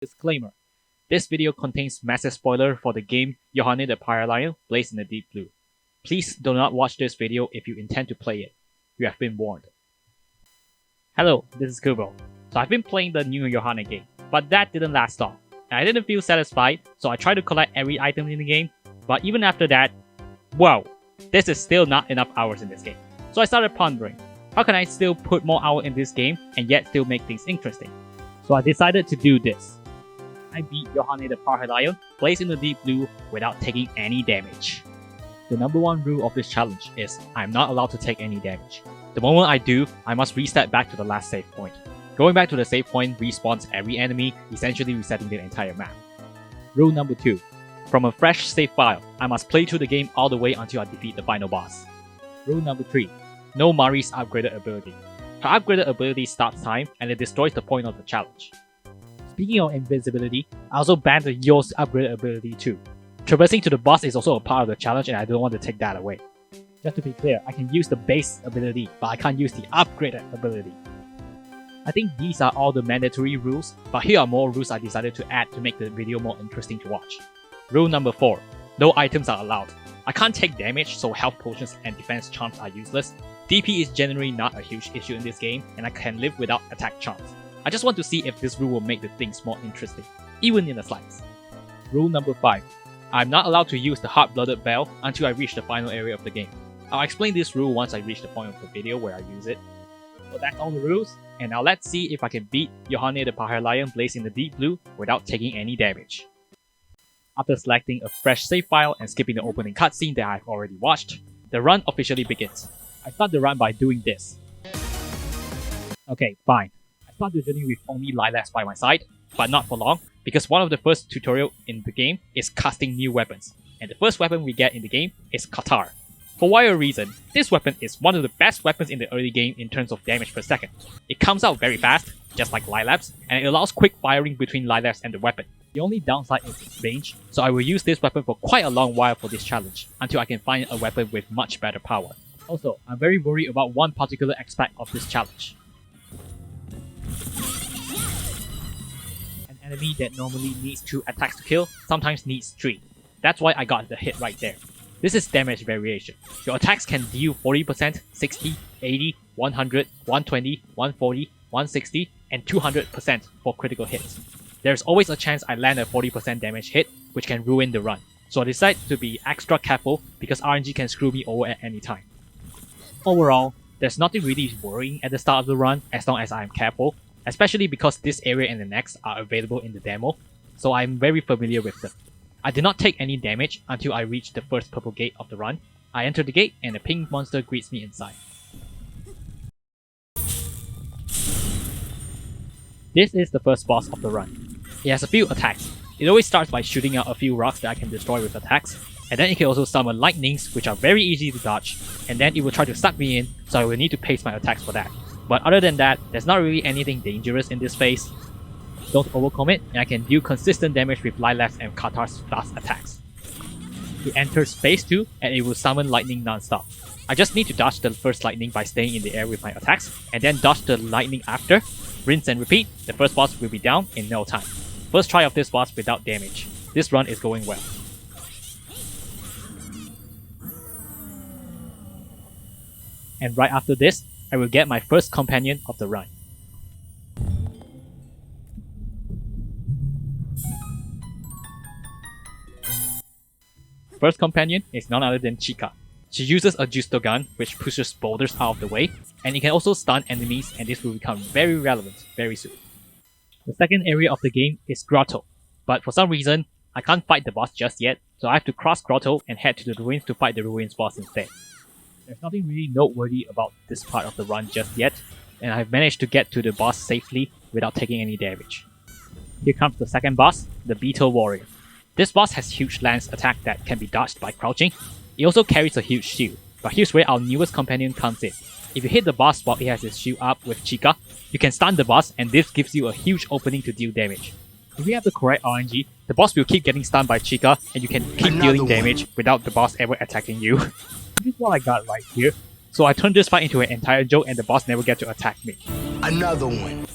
Disclaimer: this video contains massive spoiler for the game Yohane the Parhelion Blaze in the Deep Blue. Please do not watch this video if you intend to play it. You have been warned. Hello, this is Kubo. So I've been playing the new Yohane game, but that didn't last long. I didn't feel satisfied, so I tried to collect every item in the game, but even after that, wow, this is still not enough hours in this game. So I started pondering, how can I still put more hours in this game and yet still make things interesting? So I decided to do this. I beat Yohane the Parhelion Blaze in the Deep Blue without taking any damage. The number one rule of this challenge is I'm not allowed to take any damage. The moment I do, I must reset back to the last save point. Going back to the save point respawns every enemy, essentially resetting the entire map. Rule number 2. From a fresh save file, I must play through the game all the way until I defeat the final boss. Rule number 3. No Mari's upgraded ability. Her upgraded ability starts time and it destroys the point of the challenge. Speaking of invisibility, I also banned the Yo's upgraded ability too. Traversing to the boss is also a part of the challenge and I don't want to take that away. Just to be clear, I can use the base ability, but I can't use the upgraded ability. I think these are all the mandatory rules, but here are more rules I decided to add to make the video more interesting to watch. Rule number 4. No items are allowed. I can't take damage, so health potions and defense charms are useless. DP is generally not a huge issue in this game, and I can live without attack charms. I just want to see if this rule will make the things more interesting, even in the slides. Rule number 5. I'm not allowed to use the Heart-Blooded Bell until I reach the final area of the game. I'll explain this rule once I reach the point of the video where I use it. So that's all the rules, and now let's see if I can beat Yohane the Parhelion Blaze in the Deep Blue without taking any damage. After selecting a fresh save file and skipping the opening cutscene that I've already watched, the run officially begins. I start the run by doing this. Okay, fine. I start the journey with only lilacs by my side, but not for long, because one of the first tutorials in the game is casting new weapons, and the first weapon we get in the game is Katar. For whatever reason, this weapon is one of the best weapons in the early game in terms of damage per second. It comes out very fast, just like Lilaps, and it allows quick firing between Lilaps and the weapon. The only downside is its range, so I will use this weapon for quite a long while for this challenge, until I can find a weapon with much better power. Also, I'm very worried about one particular aspect of this challenge. An enemy that normally needs 2 attacks to kill, sometimes needs 3. That's why I got the hit right there. This is damage variation. Your attacks can deal 40%, 60, 80, 100, 120, 140, 160, and 200% for critical hits. There's always a chance I land a 40% damage hit, which can ruin the run. So I decide to be extra careful because RNG can screw me over at any time. Overall, there's nothing really worrying at the start of the run as long as I'm careful, especially because this area and the next are available in the demo, so I'm very familiar with them. I did not take any damage until I reached the first purple gate of the run. I enter the gate and a pink monster greets me inside. This is the first boss of the run. It has a few attacks. It always starts by shooting out a few rocks that I can destroy with attacks, and then it can also summon lightnings which are very easy to dodge, and then it will try to suck me in, so I will need to pace my attacks for that. But other than that, there's not really anything dangerous in this phase. Don't overcommit, and I can deal consistent damage with Lilacs and Katar's fast attacks. It enters phase 2 and it will summon lightning non-stop. I just need to dodge the first lightning by staying in the air with my attacks, and then dodge the lightning after. Rinse and repeat, the first boss will be down in no time. First try of this boss without damage. This run is going well. And right after this, I will get my first companion of the run. First companion is none other than Chica. She uses a Justo gun which pushes boulders out of the way, and it can also stun enemies, and this will become very relevant very soon. The second area of the game is Grotto, but for some reason, I can't fight the boss just yet, so I have to cross Grotto and head to the ruins to fight the ruins boss instead. There's nothing really noteworthy about this part of the run just yet, and I've managed to get to the boss safely without taking any damage. Here comes the second boss, the Beetle Warrior. This boss has huge lance attack that can be dodged by crouching. It also carries a huge shield, but here's where our newest companion comes in. If you hit the boss while it has its shield up with Chica, you can stun the boss and this gives you a huge opening to deal damage. If you have the correct RNG, the boss will keep getting stunned by Chica and you can keep dealing damage without the boss ever attacking you. This is what I got right here. So I turned this fight into an entire joke and the boss never get to attack me. Another one.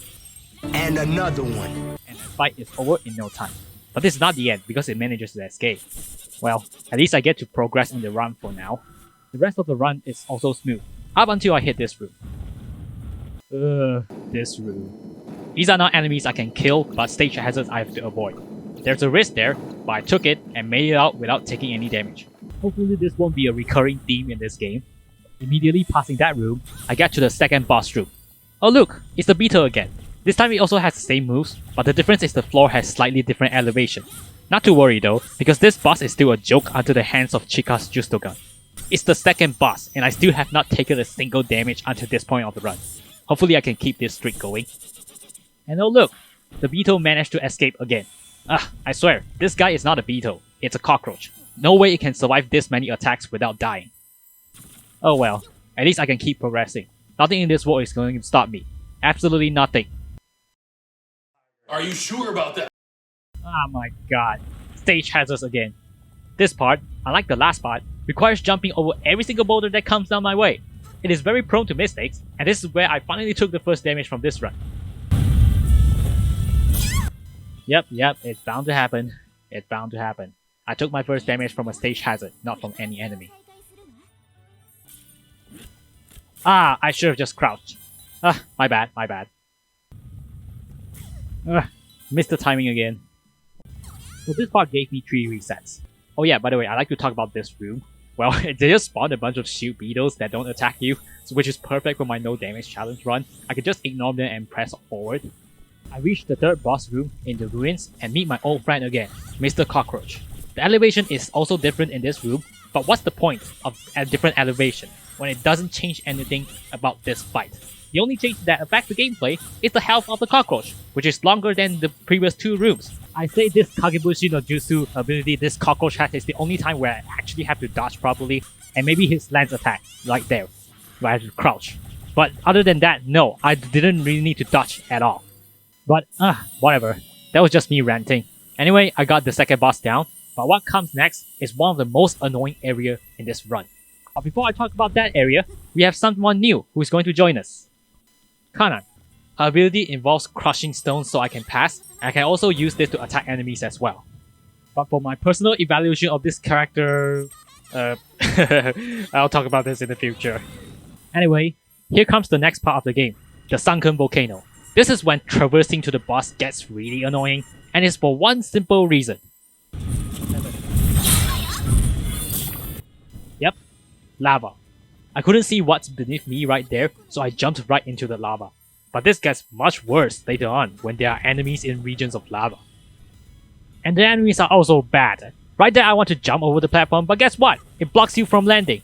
And another one. And fight is over in no time. But this is not the end because it manages to escape. Well, at least I get to progress in the run for now. The rest of the run is also smooth, up until I hit this room. This room. These are not enemies I can kill, but stage hazards I have to avoid. There's a risk there, but I took it and made it out without taking any damage. Hopefully this won't be a recurring theme in this game. Immediately passing that room, I get to the second boss room. Oh look, it's the beetle again. This time it also has the same moves, but the difference is the floor has slightly different elevation. Not to worry though, because this boss is still a joke under the hands of Chica's Justogun. It's the second boss, and I still have not taken a single damage until this point of the run. Hopefully I can keep this streak going. And oh look, the beetle managed to escape again. I swear, this guy is not a beetle, it's a cockroach. No way it can survive this many attacks without dying. Oh well, at least I can keep progressing. Nothing in this world is going to stop me. Absolutely nothing. Are you sure about that? Oh my god. Stage hazards again. This part, unlike the last part, requires jumping over every single boulder that comes down my way. It is very prone to mistakes, and this is where I finally took the first damage from this run. Yep, it's bound to happen. It's bound to happen. I took my first damage from a stage hazard, not from any enemy. I should have just crouched. My bad. Missed the timing again. So this part gave me 3 resets. Oh yeah, by the way, I like to talk about this room. Well, they just spawned a bunch of shield beetles that don't attack you, which is perfect for my no damage challenge run. I can just ignore them and press forward. I reach the third boss room in the ruins and meet my old friend again, Mr. Cockroach. The elevation is also different in this room, but what's the point of a different elevation when it doesn't change anything about this fight? The only change that affects the gameplay is the health of the cockroach, which is longer than the previous 2 rooms. I say this Kagebushi no Jutsu ability this cockroach has is the only time where I actually have to dodge properly, and maybe his lance attack, like there, where I have to crouch. But other than that, no, I didn't really need to dodge at all. But, whatever. That was just me ranting. Anyway, I got the second boss down, but what comes next is one of the most annoying areas in this run. But before I talk about that area, we have someone new who is going to join us. Kanan. Her ability involves crushing stones so I can pass, and I can also use this to attack enemies as well. But for my personal evaluation of this character... I'll talk about this in the future. Anyway, here comes the next part of the game, the Sunken Volcano. This is when traversing to the boss gets really annoying, and it's for one simple reason. Yep, lava. I couldn't see what's beneath me right there, so I jumped right into the lava. But this gets much worse later on when there are enemies in regions of lava. And the enemies are also bad. Right there I want to jump over the platform, but guess what? It blocks you from landing.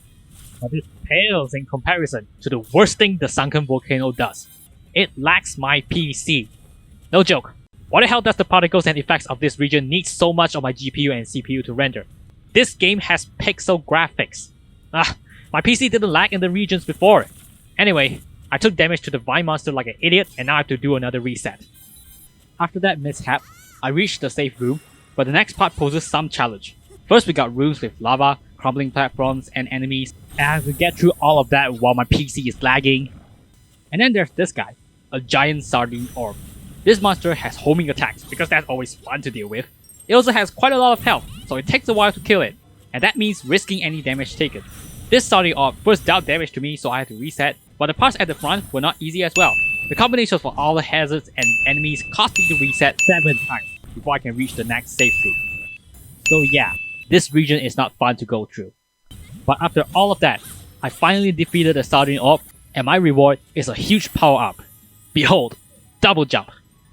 But this pales in comparison to the worst thing the Sunken Volcano does. It lacks my PC. No joke. Why the hell does the particles and effects of this region need so much of my GPU and CPU to render? This game has pixel graphics. My PC didn't lag in the regions before. Anyway, I took damage to the vine monster like an idiot and now I have to do another reset. After that mishap, I reached the safe room, but the next part poses some challenge. First we got rooms with lava, crumbling platforms, and enemies, and I have to get through all of that while my PC is lagging. And then there's this guy, a giant sardine orb. This monster has homing attacks because that's always fun to deal with. It also has quite a lot of health, so it takes a while to kill it, and that means risking any damage taken. This sardine orb first dealt damage to me, so I had to reset, but the parts at the front were not easy as well. The combination for all the hazards and enemies caused me to reset 7 times before I can reach the next safe room. So yeah, this region is not fun to go through. But after all of that, I finally defeated the sardine orb, and my reward is a huge power-up. Behold, double jump.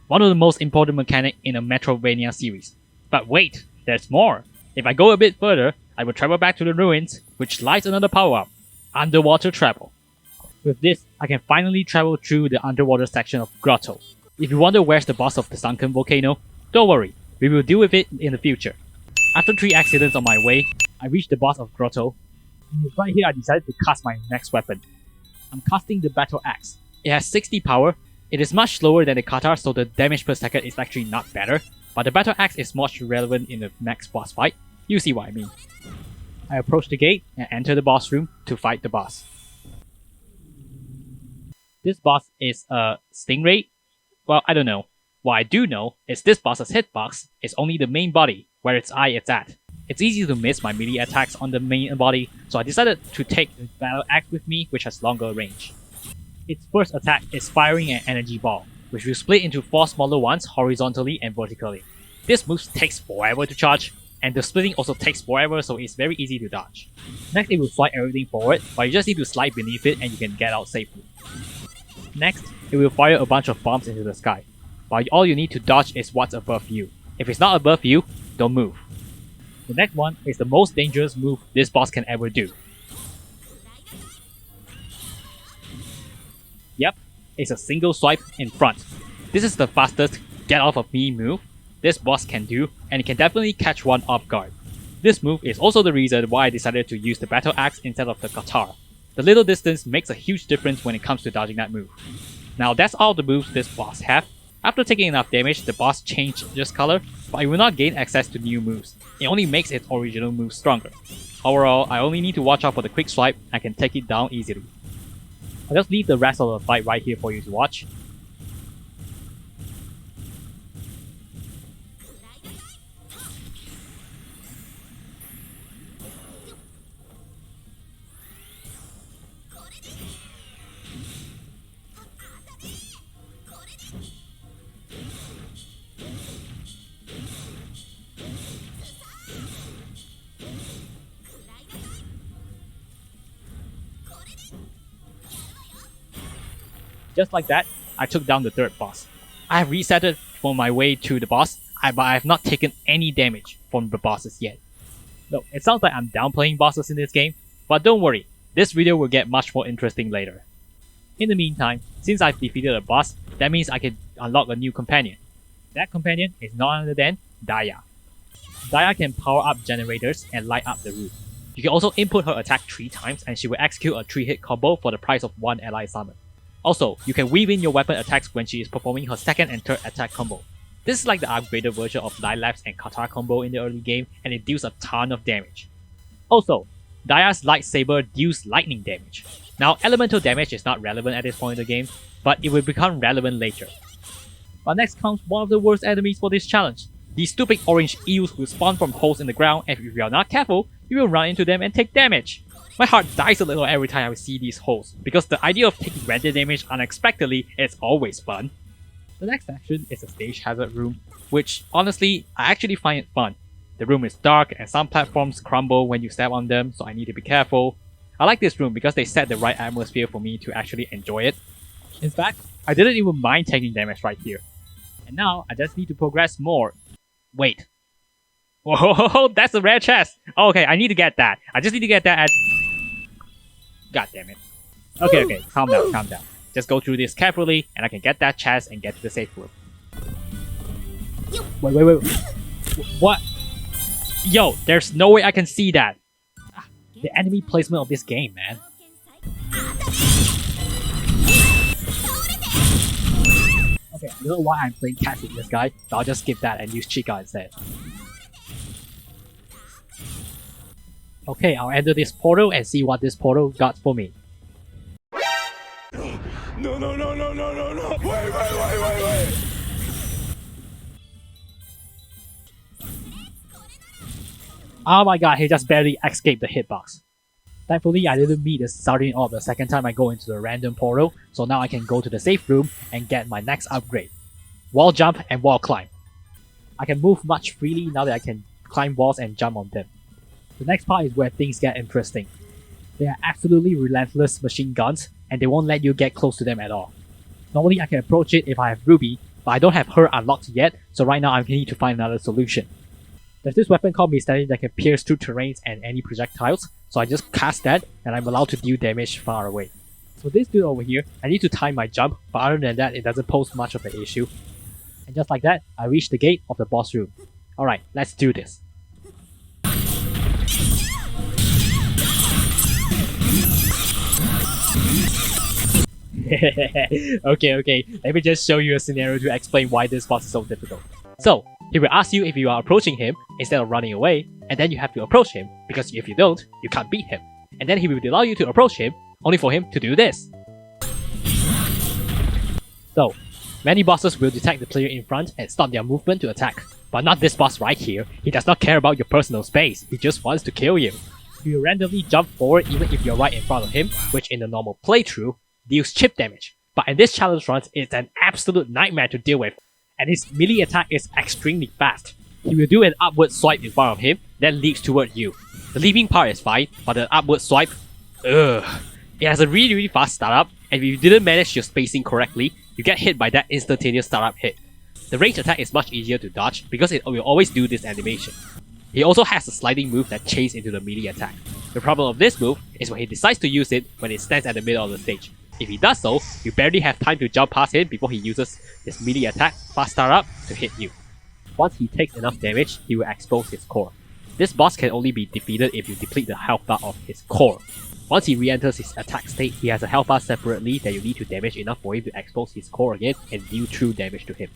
One of the most important mechanics in a Metroidvania series. But wait, there's more. If I go a bit further, I will travel back to the ruins, which lies another power-up, underwater travel. With this, I can finally travel through the underwater section of Grotto. If you wonder where's the boss of the Sunken Volcano, don't worry, we will deal with it in the future. After 3 accidents on my way, I reached the boss of Grotto, and right here I decided to cast my next weapon. I'm casting the Battle Axe. It has 60 power, it is much slower than the Kata, so the damage per second is actually not better, but the Battle Axe is much relevant in the next boss fight. You see what I mean. I approach the gate and enter the boss room to fight the boss. This boss is a stingray? Well, I don't know. What I do know is this boss's hitbox is only the main body, where its eye is at. It's easy to miss my melee attacks on the main body, so I decided to take the battle axe with me, which has longer range. Its first attack is firing an energy ball, which will split into 4 smaller ones horizontally and vertically. This move takes forever to charge, and the splitting also takes forever, so it's very easy to dodge. Next, it will fly everything forward, but you just need to slide beneath it and you can get out safely. Next, it will fire a bunch of bombs into the sky, but all you need to dodge is what's above you. If it's not above you, don't move. The next one is the most dangerous move this boss can ever do. Yep, it's a single swipe in front. This is the fastest get off of me move this boss can do, and it can definitely catch one off guard. This move is also the reason why I decided to use the battle axe instead of the katana. The little distance makes a huge difference when it comes to dodging that move. Now that's all the moves this boss have. After taking enough damage, the boss changes color, but it will not gain access to new moves. It only makes its original moves stronger. Overall, I only need to watch out for the quick swipe and can take it down easily. I'll just leave the rest of the fight right here for you to watch. Just like that, I took down the third boss. I have resetted for my way to the boss, but I have not taken any damage from the bosses yet. No, it sounds like I'm downplaying bosses in this game, but don't worry, this video will get much more interesting later. In the meantime, since I've defeated a boss, that means I can unlock a new companion. That companion is none other than Daya. Daya can power up generators and light up the room. You can also input her attack 3 times and she will execute a 3-hit combo for the price of 1 ally summon. Also, you can weave in your weapon attacks when she is performing her second and third attack combo. This is like the upgraded version of Lilaps and Katana combo in the early game, and it deals a ton of damage. Also, Daya's lightsaber deals lightning damage. Now, elemental damage is not relevant at this point in the game, but it will become relevant later. But next comes one of the worst enemies for this challenge. These stupid orange eels will spawn from holes in the ground, and if you are not careful, you will run into them and take damage. My heart dies a little every time I see these holes, because the idea of taking random damage unexpectedly is always fun. The next section is the stage hazard room, which honestly, I actually find it fun. The room is dark and some platforms crumble when you step on them, so I need to be careful. I like this room because they set the right atmosphere for me to actually enjoy it. In fact, I didn't even mind taking damage right here. And now, I just need to progress more. Wait. Whoa, that's a rare chest! Okay, I need to get that. I just need to get that at... God damn it. Okay, calm down. Just go through this carefully, and I can get that chest and get to the safe room. Wait. What? Yo, there's no way I can see that. The enemy placement of this game, man. Okay, I don't know why I'm playing cats with this guy, but I'll just skip that and use Chica instead. Okay, I'll enter this portal and see what this portal got for me. No. Wait. Oh my god, he just barely escaped the hitbox. Thankfully, I didn't meet the starting orb the second time I go into the random portal, so now I can go to the safe room and get my next upgrade. Wall jump and wall climb. I can move much freely now that I can climb walls and jump on them. The next part is where things get interesting. They are absolutely relentless machine guns, and they won't let you get close to them at all. Normally I can approach it if I have Ruby, but I don't have her unlocked yet, so right now I need to find another solution. There's this weapon called Mystery that can pierce through terrains and any projectiles, so I just cast that, and I'm allowed to deal damage far away. So this dude over here, I need to time my jump, but other than that it doesn't pose much of an issue. And just like that, I reach the gate of the boss room. Alright, let's do this. Okay, let me just show you a scenario to explain why this boss is so difficult. So, he will ask you if you are approaching him instead of running away, and then you have to approach him, because if you don't, you can't beat him. And then he will allow you to approach him, only for him to do this. So, Many bosses will detect the player in front and stop their movement to attack, but not this boss right here. He does not care about your personal space, he just wants to kill you. He will randomly jump forward even if you're right in front of him, which in a normal playthrough deals chip damage. But in this challenge run, it's an absolute nightmare to deal with, and his melee attack is extremely fast. He will do an upward swipe in front of him, then leaps toward you. The leaping part is fine, but the upward swipe, ugh. It has a really fast startup, and if you didn't manage your spacing correctly, you get hit by that instantaneous startup hit. The ranged attack is much easier to dodge because it will always do this animation. He also has a sliding move that chains into the melee attack. The problem of this move is when he decides to use it when it stands at the middle of the stage. If he does so, you barely have time to jump past him before he uses his melee attack, fast startup, to hit you. Once he takes enough damage, he will expose his core. This boss can only be defeated if you deplete the health bar of his core. Once he re-enters his attack state, he has a health bar separately that you need to damage enough for him to expose his core again and deal true damage to him.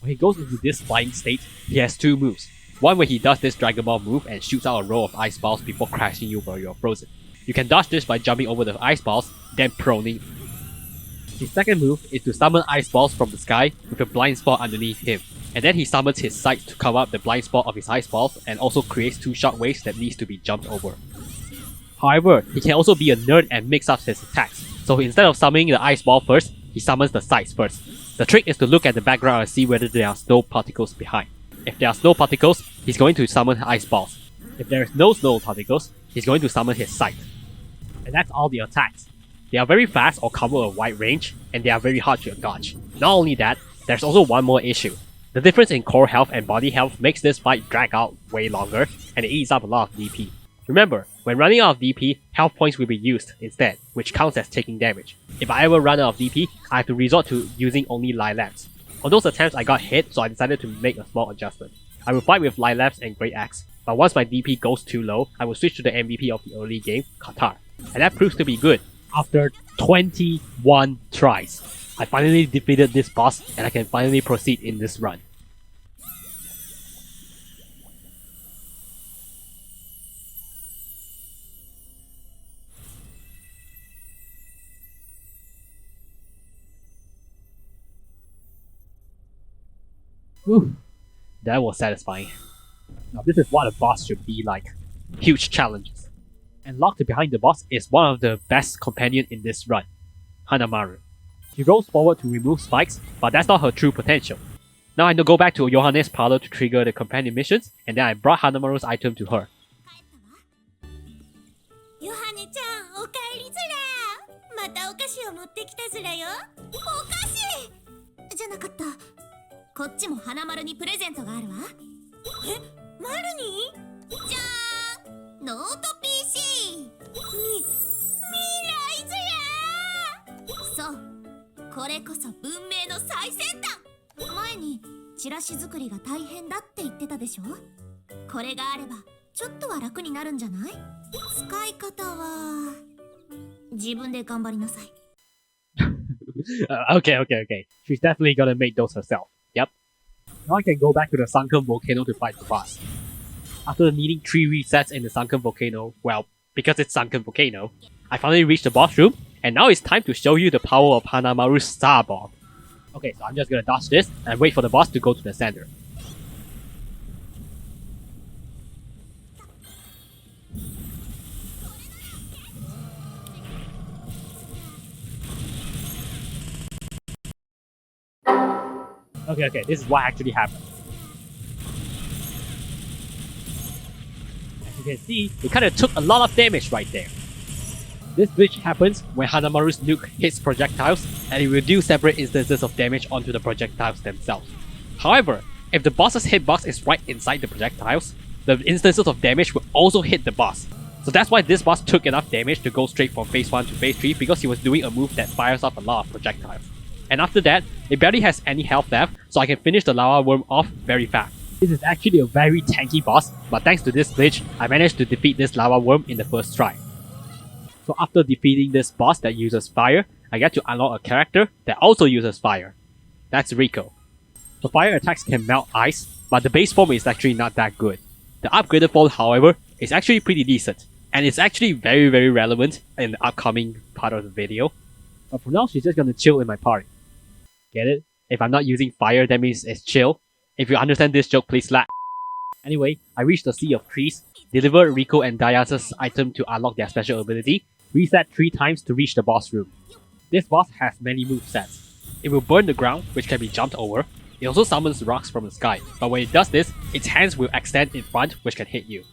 When he goes into this flying state, he has two moves. One where he does this Dragon Ball move and shoots out a row of ice balls before crashing you while you're frozen. You can dodge this by jumping over the ice balls, then proning. His second move is to summon ice balls from the sky with a blind spot underneath him. And then he summons his sight to cover up the blind spot of his ice balls and also creates two shockwaves that needs to be jumped over. However, he can also be a nerd and mix up his attacks. So instead of summoning the ice ball first, he summons the sights first. The trick is to look at the background and see whether there are snow particles behind. If there are snow particles, he's going to summon ice balls. If there is no snow particles, he's going to summon his sight. And that's all the attacks. They are very fast or cover a wide range, and they are very hard to dodge. Not only that, there's also one more issue. The difference in core health and body health makes this fight drag out way longer, and it eats up a lot of DP. Remember, when running out of DP, health points will be used instead, which counts as taking damage. If I ever run out of DP, I have to resort to using only Lilaps. On those attempts I got hit, so I decided to make a small adjustment. I will fight with Lilaps and Great Axe, but once my DP goes too low, I will switch to the MVP of the early game, Qatar. And that proves to be good. After 21 tries, I finally defeated this boss and I can finally proceed in this run. Whew, that was satisfying. Now this is what a boss should be like. Huge challenges. And locked behind the boss is one of the best companions in this run, Hanamaru. She rolls forward to remove spikes, but that's not her true potential. Now I go back to Yohane's parlor to trigger the companion missions, and then I brought Hanamaru's item to her. ヨハネちゃん、おかえりずら。またお菓子を持ってきたずらよ。お菓子じゃなかった。こっちも花丸にプレゼントがあるわ。え、マルに？じゃーん、ノート PC。未来ずら。そう、これこそ文明の最先端。前にチラシ作りが大変だって言ってたでしょ。これがあればちょっとは楽になるんじゃない？使い方は自分で頑張りなさい。Okay. She's definitely gonna make those herself. Yep. Now I can go back to the Sunken Volcano to fight the boss. After needing 3 resets in the Sunken Volcano, well, because it's Sunken Volcano, I finally reached the boss room, and now it's time to show you the power of Hanamaru's Star Bomb. Okay, so I'm just gonna dodge this and wait for the boss to go to the center. Okay, this is what actually happened. As you can see, it kinda took a lot of damage right there. This glitch happens when Hanamaru's nuke hits projectiles, and it will deal separate instances of damage onto the projectiles themselves. However, if the boss's hitbox is right inside the projectiles, the instances of damage will also hit the boss. So that's why this boss took enough damage to go straight from phase 1 to phase 3 because he was doing a move that fires off a lot of projectiles. And after that, it barely has any health left, so I can finish the lava worm off very fast. This is actually a very tanky boss, but thanks to this glitch, I managed to defeat this lava worm in the first try. So after defeating this boss that uses fire, I get to unlock a character that also uses fire. That's Rico. So fire attacks can melt ice, but the base form is actually not that good. The upgraded form, however, is actually pretty decent, and it's actually very relevant in the upcoming part of the video. But for now, she's just gonna chill in my party. Get it? If I'm not using fire, that means it's chill. If you understand this joke, please laugh. Anyway, I reached the Sea of Trees, delivered Rico and Dayas' item to unlock their special ability, reset 3 times to reach the boss room. This boss has many movesets. It will burn the ground, which can be jumped over. It also summons rocks from the sky, but when it does this, its hands will extend in front, which can hit you.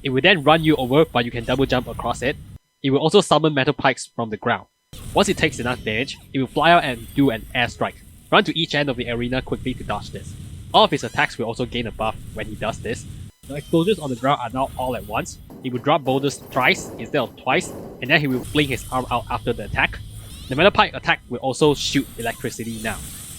It will then run you over, but you can double jump across it. It will also summon metal pikes from the ground. Once it takes enough damage, it will fly out and do an airstrike. Run to each end of the arena quickly to dodge this. All of his attacks will also gain a buff when he does this. The explosions on the ground are now all at once. He will drop boulders thrice instead of twice, and then he will fling his arm out after the attack. The metal pike attack will also shoot electricity now.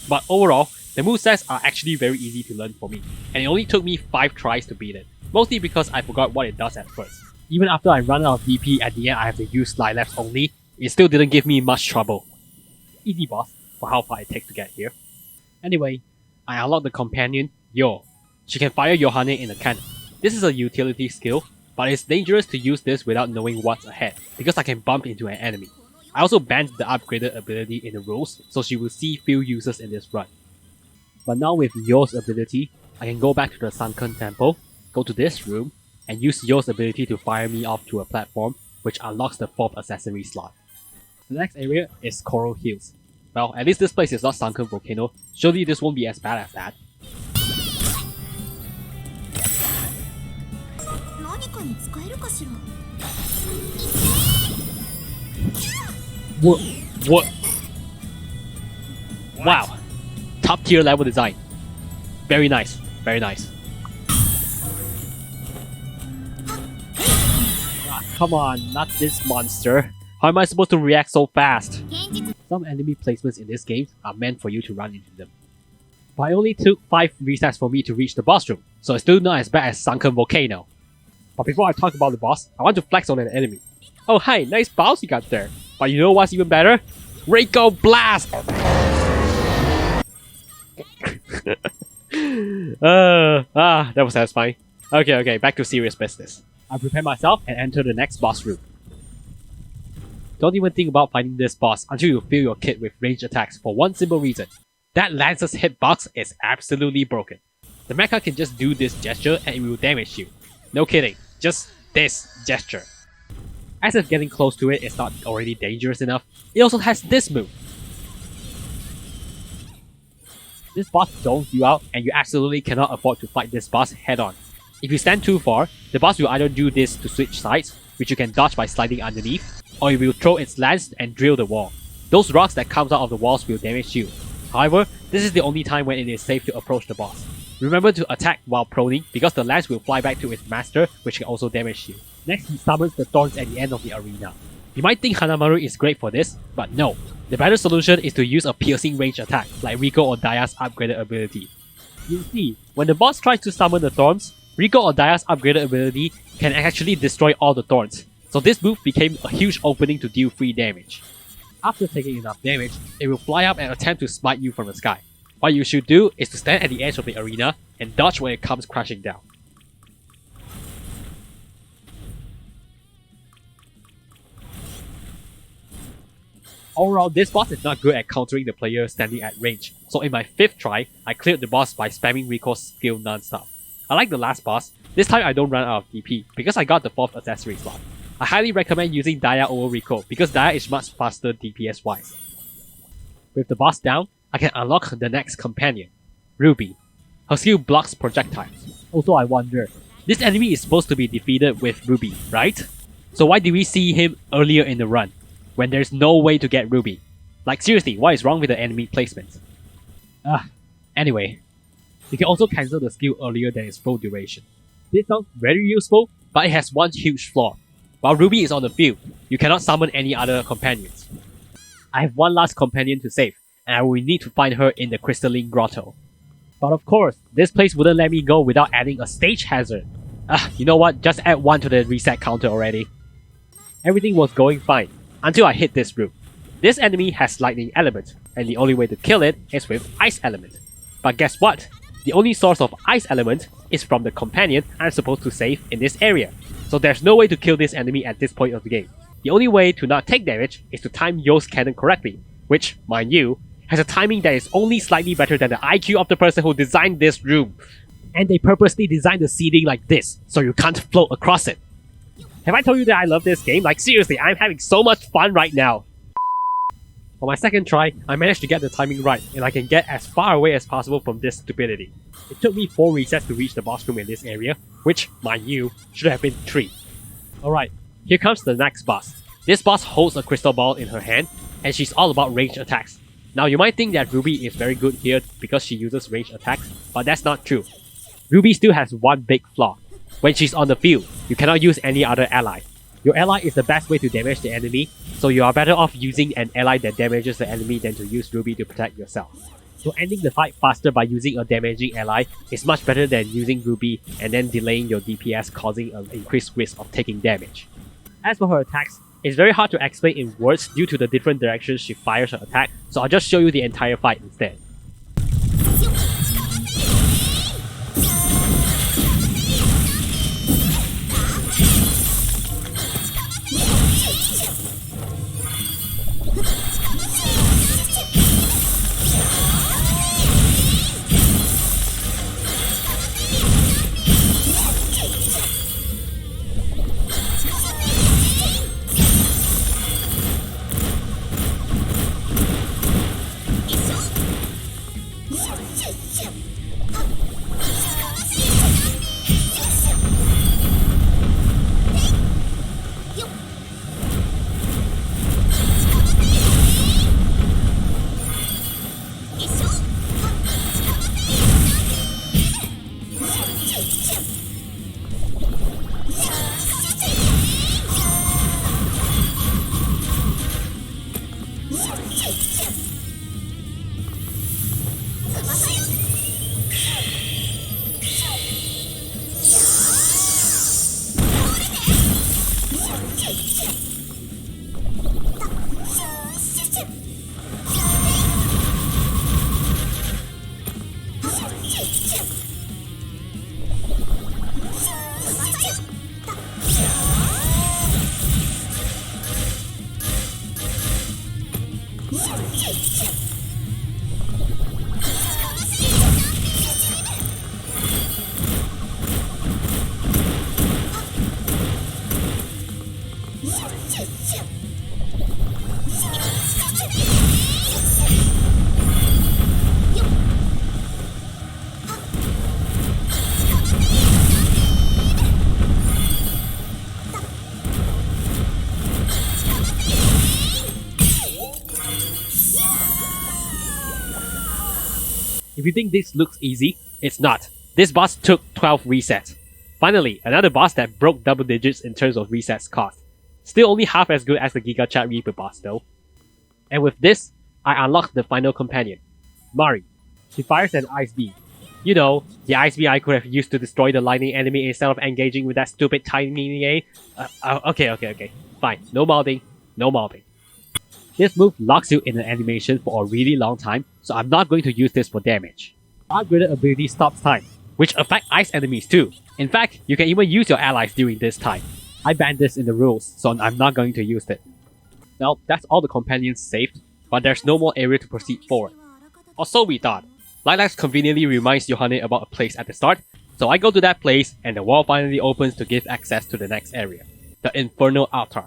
But overall, the movesets are actually very easy to learn for me, and it only took me 5 tries to beat it, mostly because I forgot what it does at first. Even after I run out of DP at the end I have to use slide lefts only, it still didn't give me much trouble. Easy boss, for how far it takes to get here. Anyway, I unlocked the companion, Yo. She can fire Yohane in a cannon. This is a utility skill, but it's dangerous to use this without knowing what's ahead, because I can bump into an enemy. I also banned the upgraded ability in the rules, so she will see few users in this run. But now with Yo's ability, I can go back to the Sunken Temple, go to this room, and use Yo's ability to fire me off to a platform, which unlocks the 4th accessory slot. The next area is Coral Hills. Well, at least this place is not Sunken Volcano, surely this won't be as bad as that. What? Wow! Top tier level design. Very nice, very nice. Come on, not this monster. How am I supposed to react so fast? Some enemy placements in this game are meant for you to run into them. But it only took 5 resets for me to reach the boss room, so it's still not as bad as Sunken Volcano. But before I talk about the boss, I want to flex on an enemy. Oh hi, nice boss you got there. But you know what's even better? Rico Blast! That was satisfying. Okay, back to serious business. I prepare myself and enter the next boss room. Don't even think about fighting this boss until you fill your kit with ranged attacks for one simple reason. That Lancer's hitbox is absolutely broken. The mecha can just do this gesture and it will damage you. No kidding, just this gesture. As if getting close to it is not already dangerous enough, it also has this move. This boss zones you out and you absolutely cannot afford to fight this boss head on. If you stand too far, the boss will either do this to switch sides, which you can dodge by sliding underneath, or it will throw its lance and drill the wall. Those rocks that comes out of the walls will damage you. However, this is the only time when it is safe to approach the boss. Remember to attack while proning because the lance will fly back to its master, which can also damage you. Next, he summons the thorns at the end of the arena. You might think Hanamaru is great for this, but no. The better solution is to use a piercing range attack like Rico or Daya's upgraded ability. You see, when the boss tries to summon the thorns, Rico or Daya's upgraded ability can actually destroy all the thorns, so this move became a huge opening to deal free damage. After taking enough damage, it will fly up and attempt to smite you from the sky. What you should do is to stand at the edge of the arena and dodge when it comes crashing down. Overall, this boss is not good at countering the player standing at range, so in my 5th try, I cleared the boss by spamming Rico's skill non-stop. Unlike the last boss, this time I don't run out of DP because I got the 4th accessory slot. I highly recommend using Daya over Rico because Daya is much faster DPS wise. With the boss down, I can unlock the next companion, Ruby. Her skill blocks projectiles. Also I wonder, this enemy is supposed to be defeated with Ruby, right? So why did we see him earlier in the run, when there's no way to get Ruby? Like seriously, what is wrong with the enemy placement? Anyway, you can also cancel the skill earlier than its full duration. This sounds very useful, but it has one huge flaw. While Ruby is on the field, you cannot summon any other companions. I have one last companion to save, and I will need to find her in the crystalline grotto. But of course, this place wouldn't let me go without adding a stage hazard. You know what, just add 1 to the reset counter already. Everything was going fine, until I hit this room. This enemy has lightning element, and the only way to kill it is with ice element. But guess what? The only source of ice element is from the companion I'm supposed to save in this area. So there's no way to kill this enemy at this point of the game. The only way to not take damage is to time Yo's cannon correctly, which, mind you, has a timing that is only slightly better than the IQ of the person who designed this room. And they purposely designed the seating like this, so you can't float across it. Have I told you that I love this game? Like seriously, I'm having so much fun right now. For my second try, I managed to get the timing right, and I can get as far away as possible from this stupidity. It took me 4 resets to reach the boss room in this area, which, mind you, should have been 3. Alright, here comes the next boss. This boss holds a crystal ball in her hand, and she's all about ranged attacks. Now you might think that Ruby is very good here because she uses ranged attacks, but that's not true. Ruby still has one big flaw. When she's on the field, you cannot use any other ally. Your ally is the best way to damage the enemy, so you are better off using an ally that damages the enemy than to use Ruby to protect yourself. So ending the fight faster by using a damaging ally is much better than using Ruby and then delaying your DPS, causing an increased risk of taking damage. As for her attacks, it's very hard to explain in words due to the different directions she fires her attack, so I'll just show you the entire fight instead. If you think this looks easy, it's not. This boss took 12 resets. Finally, another boss that broke double digits in terms of resets cost. Still only half as good as the Giga Chat Reaper boss though. And with this, I unlocked the final companion, Mari. She fires an ice beam. You know, the ice beam I could have used to destroy the lightning enemy instead of engaging with that stupid tiny A. Okay. Fine, no mouthing. This move locks you in an animation for a really long time, so I'm not going to use this for damage. Upgraded ability stops time, which affect ice enemies too. In fact, you can even use your allies during this time. I banned this in the rules, so I'm not going to use it. Now, that's all the companions saved, but there's no more area to proceed forward. Or so we thought. Lilacs conveniently reminds Yohane about a place at the start, so I go to that place and the wall finally opens to give access to the next area, the Infernal Altar.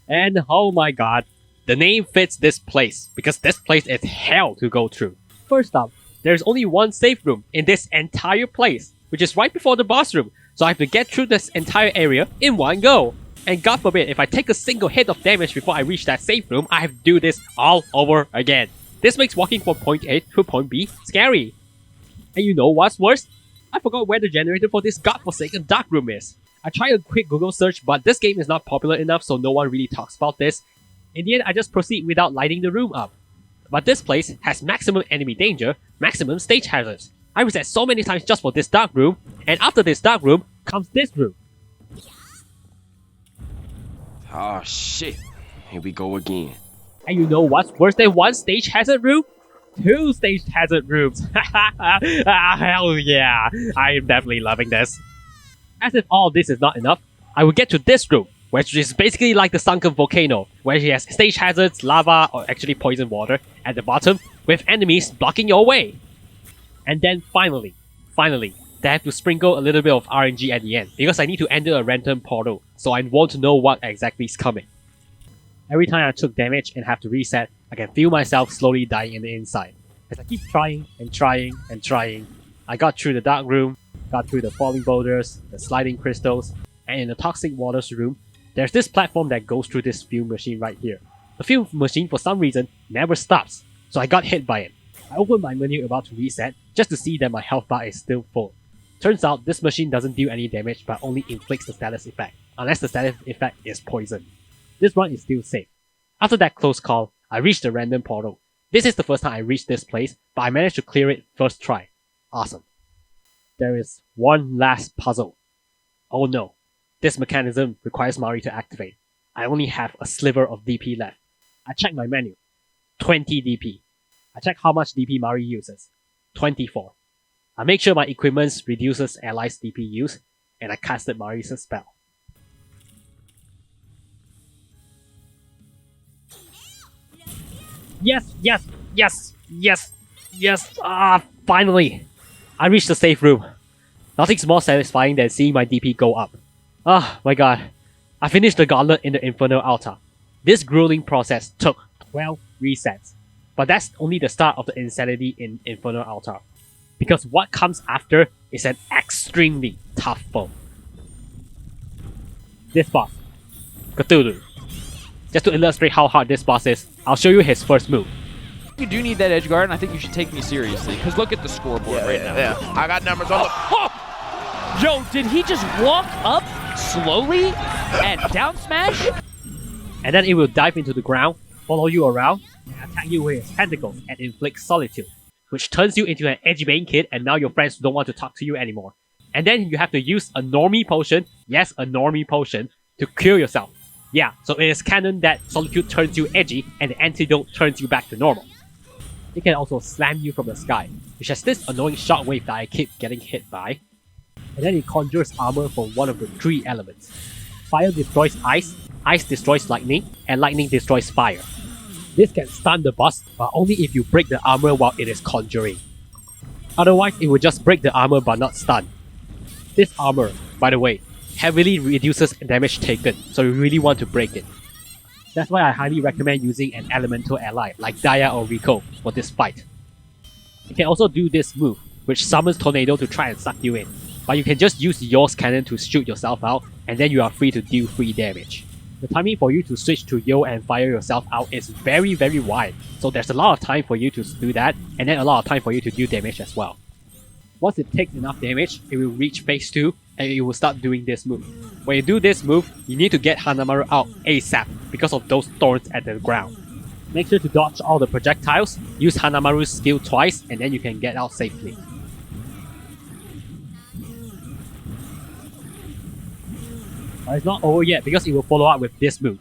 And oh my god, the name fits this place, because this place is hell to go through. First up, there's only one safe room in this entire place, which is right before the boss room, so I have to get through this entire area in one go. And god forbid, if I take a single hit of damage before I reach that safe room, I have to do this all over again. This makes walking from point A to point B scary. And you know what's worse? I forgot where the generator for this godforsaken dark room is. I tried a quick Google search, but this game is not popular enough so no one really talks about this. In the end, I just proceed without lighting the room up. But this place has maximum enemy danger, maximum stage hazards. I reset so many times just for this dark room, and after this dark room comes this room. Oh shit, here we go again. And you know what's worse than one stage hazard room? 2 stage hazard rooms. Hell yeah, I am definitely loving this. As if all this is not enough, I will get to this room, which is basically like the Sunken Volcano, where she has stage hazards, lava, or actually poison water at the bottom, with enemies blocking your way. And then finally, they have to sprinkle a little bit of RNG at the end because I need to enter a random portal, so I won't know what exactly is coming. Every time I took damage and have to reset, I can feel myself slowly dying in the inside. As I keep trying and trying and trying, I got through the dark room, got through the falling boulders, the sliding crystals, and in the toxic waters room, there's this platform that goes through this fuel machine right here. The fuel machine for some reason never stops, so I got hit by it. I opened my menu about to reset just to see that my health bar is still full. Turns out this machine doesn't deal any damage but only inflicts the status effect, unless the status effect is poison. This run is still safe. After that close call, I reached the random portal. This is the first time I reached this place, but I managed to clear it first try. Awesome. There is one last puzzle. Oh no, this mechanism requires Mari to activate. I only have a sliver of DP left. I check my menu. 20 DP. I check how much DP Mari uses. 24. I make sure my equipment reduces allies' DP use, and I casted Mari's spell. Yes! Finally! I reached the safe room. Nothing's more satisfying than seeing my DP go up. My god. I finished the gauntlet in the Infernal Altar. This grueling process took 12 resets. But that's only the start of the insanity in Infernal Altar. Because what comes after is an extremely tough foe. This boss, Cthulhu. Just to illustrate how hard this boss is, I'll show you his first move. You do need that edge guard, and I think you should take me seriously, because look at the scoreboard right now. Yeah, I got numbers on the... Yo, did he just walk up slowly and down smash? And then it will dive into the ground, follow you around, and attack you with its tentacles and inflict solitude, which turns you into an edgy Bane kid and now your friends don't want to talk to you anymore. And then you have to use a normie potion, yes, a normie potion, to cure yourself. Yeah, so it is canon that solitude turns you edgy and the antidote turns you back to normal. It can also slam you from the sky, which has this annoying shockwave that I keep getting hit by. And then it conjures armor for one of the 3 elements. Fire destroys ice, ice destroys lightning, and lightning destroys fire. This can stun the boss, but only if you break the armor while it is conjuring. Otherwise, it will just break the armor but not stun. This armor, by the way, heavily reduces damage taken, so you really want to break it. That's why I highly recommend using an elemental ally like Daya or Rico for this fight. You can also do this move, which summons Tornado to try and suck you in, but you can just use Yo's cannon to shoot yourself out, and then you are free to deal free damage. The timing for you to switch to Yo and fire yourself out is very wide, so there's a lot of time for you to do that, and then a lot of time for you to deal damage as well. Once it takes enough damage, it will reach phase 2, and it will start doing this move. When you do this move, you need to get Hanamaru out ASAP because of those thorns at the ground. Make sure to dodge all the projectiles, use Hanamaru's skill twice, and then you can get out safely. But it's not over yet because it will follow up with this move.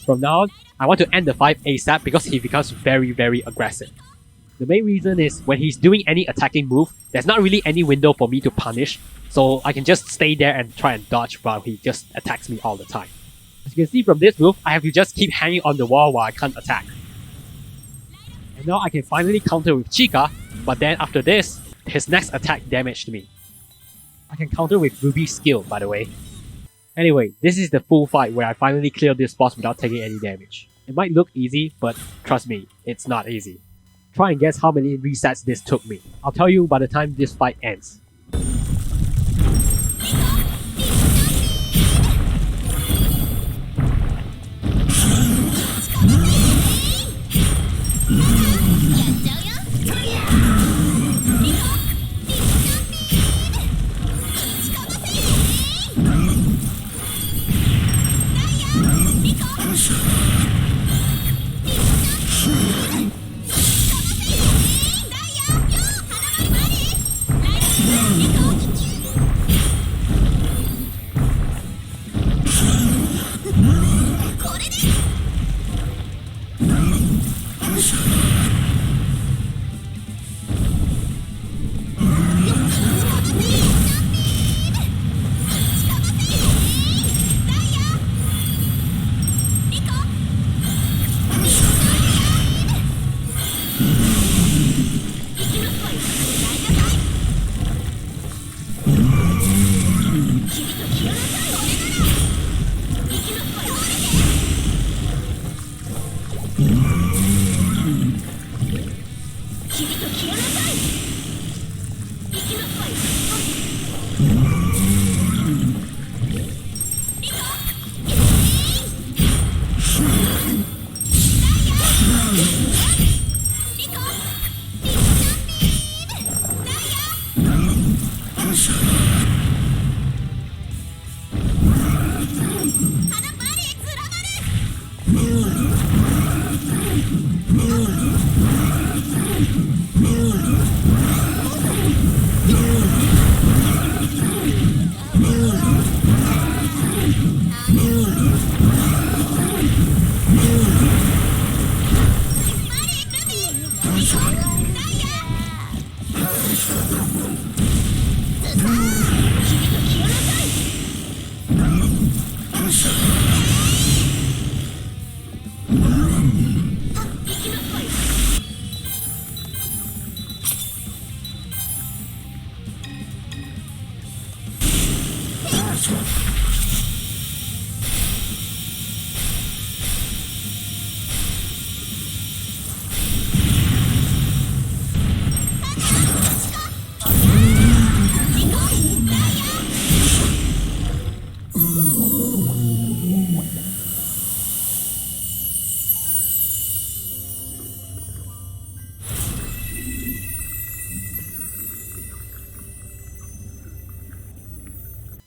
From now on, I want to end the fight ASAP because he becomes very aggressive. The main reason is when he's doing any attacking move, there's not really any window for me to punish, so I can just stay there and try and dodge while he just attacks me all the time. As you can see from this move, I have to just keep hanging on the wall while I can't attack. And now I can finally counter with Chica, but then after this, his next attack damaged me. I can counter with Ruby's skill, by the way. Anyway, this is the full fight where I finally cleared this boss without taking any damage. It might look easy, but trust me, it's not easy. Try and guess how many resets this took me. I'll tell you by the time this fight ends.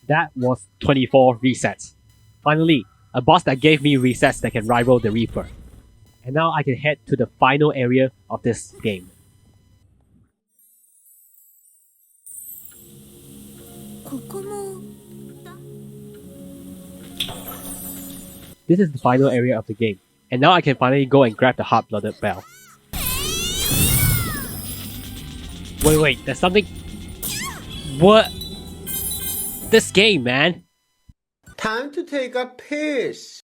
That was 24 resets. Finally, a boss that gave me resets that can rival the Reaper. And now I can head to the final area of this game. This is the final area of the game, and now I can finally go and grab the hot-blooded bell. Wait, there's something... What? This game, man! Time to take a piss.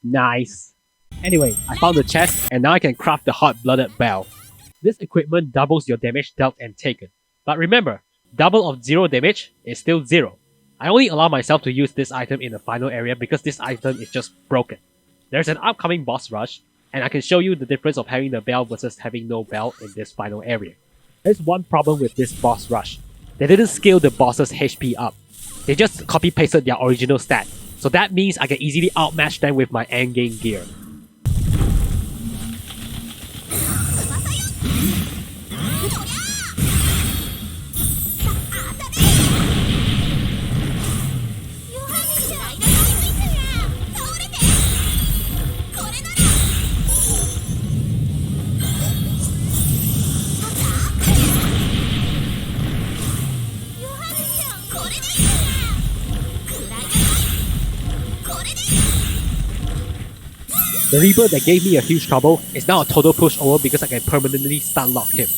Nice. Anyway, I found the chest, and now I can craft the hot-blooded bell. This equipment doubles your damage dealt and taken. But remember, double of 0 damage is still 0. I only allow myself to use this item in the final area because this item is just broken. There's an upcoming boss rush, and I can show you the difference of having the bell versus having no bell in this final area. There's one problem with this boss rush. They didn't scale the boss's HP up. They just copy-pasted their original stat. So that means I can easily outmatch them with my endgame gear. The Reaper that gave me a huge trouble is now a total pushover because I can permanently stun lock him.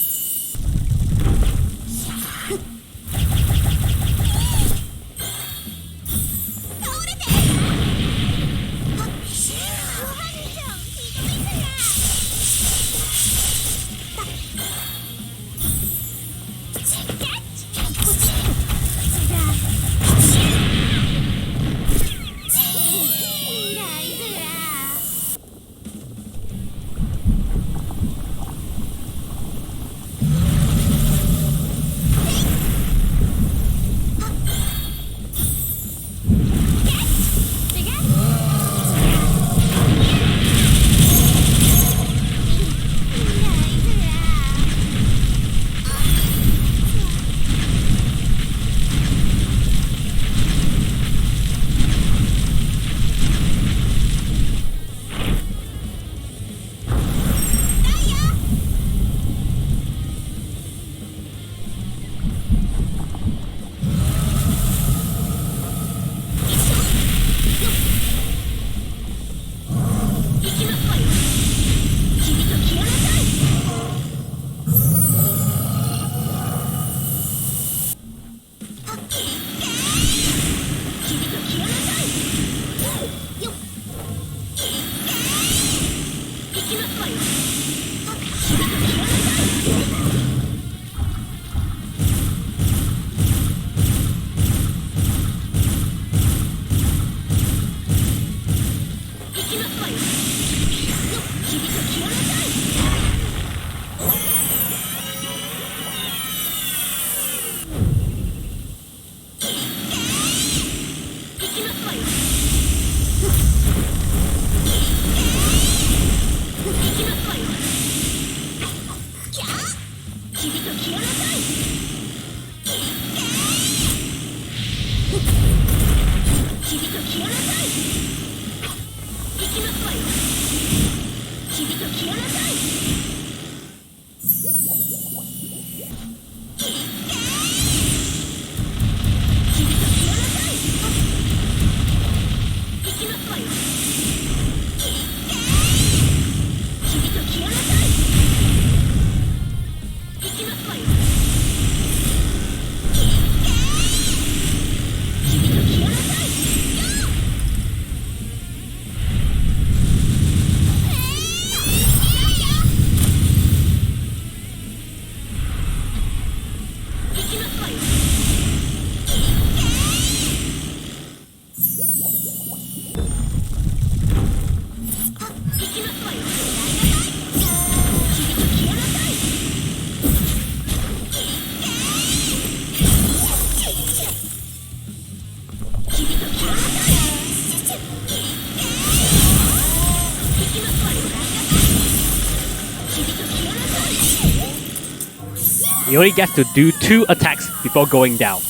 He only gets to do 2 attacks before going down.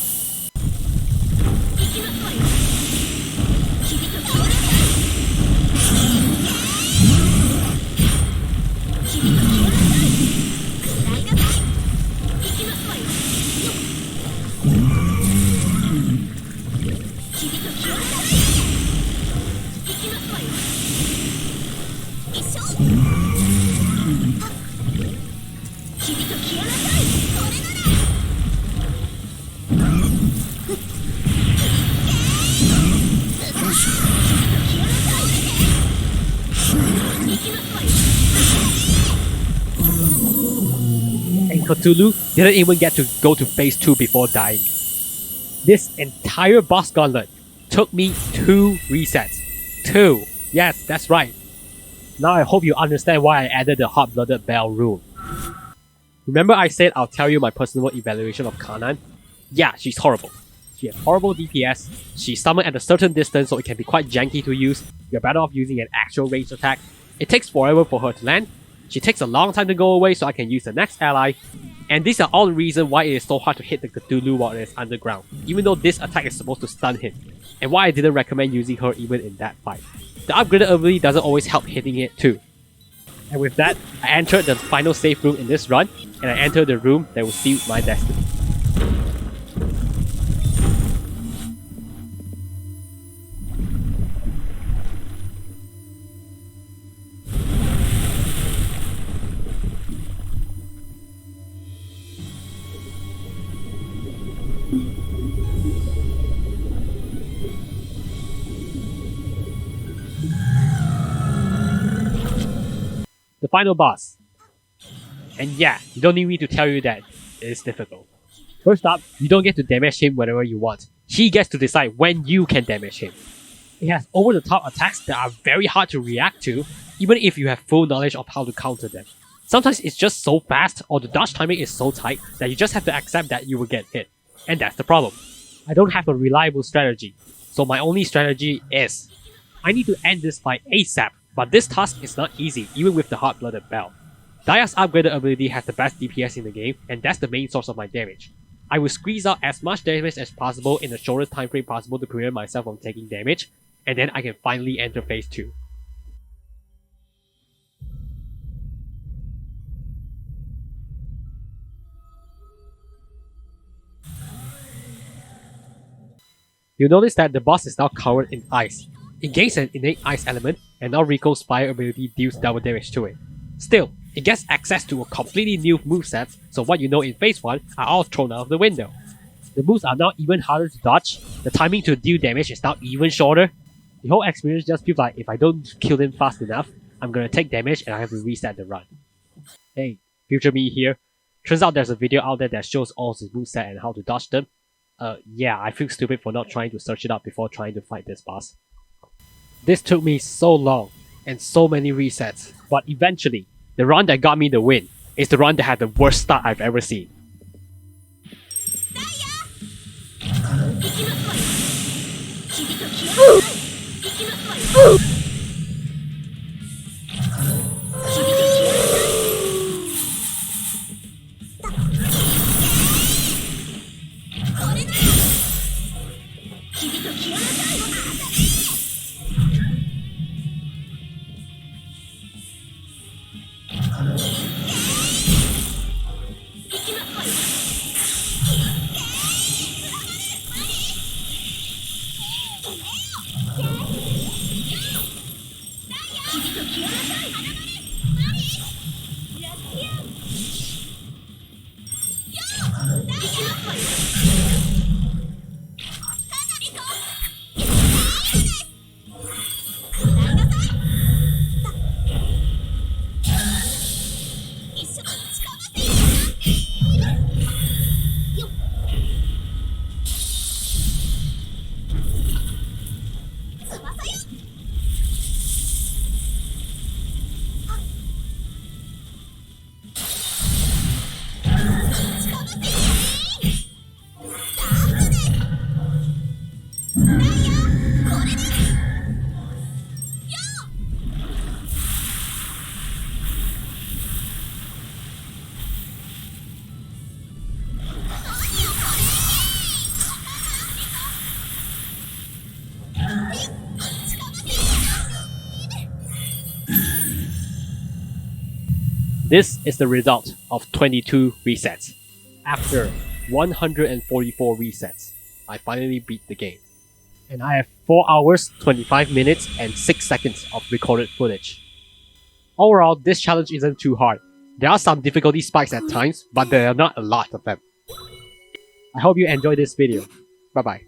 And Cthulhu didn't even get to go to phase 2 before dying. This entire boss gauntlet took me 2 resets. 2! Yes, that's right. Now I hope you understand why I added the hot-blooded bell rule. Remember I said I'll tell you my personal evaluation of Kanan? Yeah, she's horrible. She has horrible DPS, she's summoned at a certain distance so it can be quite janky to use, you're better off using an actual ranged attack, it takes forever for her to land, she takes a long time to go away so I can use the next ally, and these are all the reasons why it is so hard to hit the Cthulhu while it is underground, even though this attack is supposed to stun him, and why I didn't recommend using her even in that fight. The upgraded ability doesn't always help hitting it too. And with that, I entered the final safe room in this run, and I entered the room that will seal my destiny. The final boss. And yeah, you don't need me to tell you that it is difficult. First up, you don't get to damage him whenever you want. He gets to decide when you can damage him. It has over-the-top attacks that are very hard to react to, even if you have full knowledge of how to counter them. Sometimes it's just so fast or the dodge timing is so tight that you just have to accept that you will get hit. And that's the problem. I don't have a reliable strategy, so my only strategy is I need to end this fight ASAP, but this task is not easy even with the hot-blooded bell. Daya's upgraded ability has the best DPS in the game, and that's the main source of my damage. I will squeeze out as much damage as possible in the shortest time frame possible to prevent myself from taking damage, and then I can finally enter phase 2. You'll notice that the boss is now covered in ice. It gains an innate ice element, and now Rico's fire ability deals double damage to it. Still, it gets access to a completely new moveset, so what you know in phase 1 are all thrown out of the window. The moves are now even harder to dodge, the timing to deal damage is now even shorter. The whole experience just feels like if I don't kill them fast enough, I'm gonna take damage and I have to reset the run. Hey, future me here. Turns out there's a video out there that shows all the moveset and how to dodge them. Yeah, I feel stupid for not trying to search it up before trying to fight this boss. This took me so long, and so many resets, but eventually, the run that got me the win is the run that had the worst start I've ever seen. This is the result of 22 resets. After 144 resets, I finally beat the game. And I have 4 hours, 25 minutes, and 6 seconds of recorded footage. Overall, this challenge isn't too hard. There are some difficulty spikes at times, but there are not a lot of them. I hope you enjoyed this video. Bye bye.